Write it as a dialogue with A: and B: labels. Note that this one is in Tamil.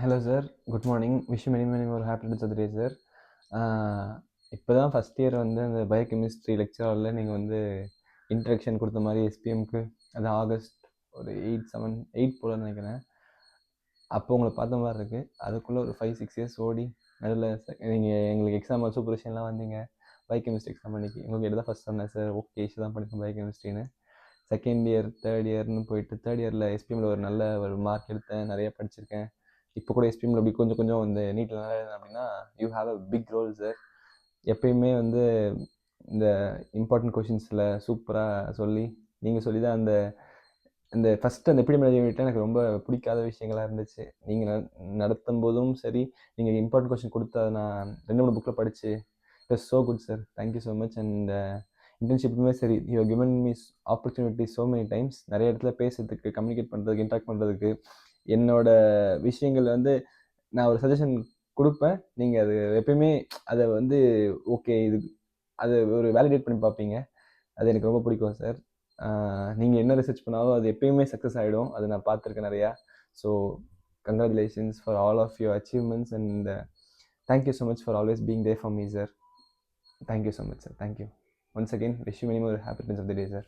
A: Hello sir, good morning. Wish you many many more happy returns of the day sir. இப்போ தான் ஃபஸ்ட் இயர் வந்து அந்த பயோகெமிஸ்ட்ரி லெக்சர் ஹாலில் நீங்கள் வந்து இன்ட்ரடக்ஷன் கொடுத்த மாதிரி எஸ்பிஎம்க்கு, அது ஆகஸ்ட் ஒரு 8 போல் நினைக்கிறேன். அப்போ உங்களை பார்த்த மாதிரி இருக்குது. அதுக்குள்ளே ஒரு 5-6 இயர்ஸ் ஓடி நடுவில் நீங்கள் எங்களுக்கு எக்ஸாம் சூப்பர்விஷன்லாம் வந்தீங்க. பயோகெமிஸ்ட்ரி எக்ஸாம் அன்றைக்கி உங்கள்கிட்ட தான் ஃபஸ்ட் சொன்னேன் சார், ஓகே இஷ்யூ தான் பண்ணியிருக்கேன் பயோகெமிஸ்ட்ரின்னு. செகண்ட் இயர் தேர்ட் இயர்னு போயிட்டு தேர்ட் இயரில் எஸ்பிஎம்மில் ஒரு நல்ல ஒரு மார்க் எடுத்தேன், நிறையா படிச்சிருக்கேன். இப்போ கூட எஸ்பிஎம்மில் அப்படி கொஞ்சம் கொஞ்சம் இந்த நீட்டில் நல்லா எழுதுனேன் அப்படின்னா you have a big role sir. எப்பயுமே வந்து இந்த இம்பார்ட்டன்ட் கொஷின்ஸில் சூப்பராக சொல்லி நீங்கள் சொல்லி தான் அந்த ஃபஸ்ட்டு அந்த எபிடமியாலஜி யூனிட்டில் எனக்கு ரொம்ப பிடிக்காத விஷயங்களாக இருந்துச்சு. நீங்கள் நடத்தும் போதும் சரி, நீங்கள் இம்பார்ட்டன்ட் கொஷின் கொடுத்து அதை நான் 2-3 புக்கில் படித்து it's so good sir. Thank you so much. And இன்டர்ன்ஷிப்புமே சரி, you given me's opportunity so many times. நிறைய இடத்துல பேசுறதுக்கு, கம்யூனிகேட் பண்ணுறதுக்கு, இன்ட்ராக்ட் பண்ணுறதுக்கு, என்னோட விஷயங்கள் வந்து நான் ஒரு சஜஷன் கொடுப்பேன். நீங்கள் அது எப்பயுமே அதை வந்து ஓகே இது அதை ஒரு வேலிடேட் பண்ணி பார்ப்பீங்க. அது எனக்கு ரொம்ப பிடிக்கும் சார். நீங்கள் என்ன ரிசர்ச் பண்ணாலும் அது எப்பயுமே சக்ஸஸ் ஆகிடும். அது நான் பார்த்துருக்கேன் நிறையா. So congratulations for all of your achievements and thank you so much for always being there for me sir. Thank you so much sir. Thank you once again. Wish you many more happy returns of the day sir.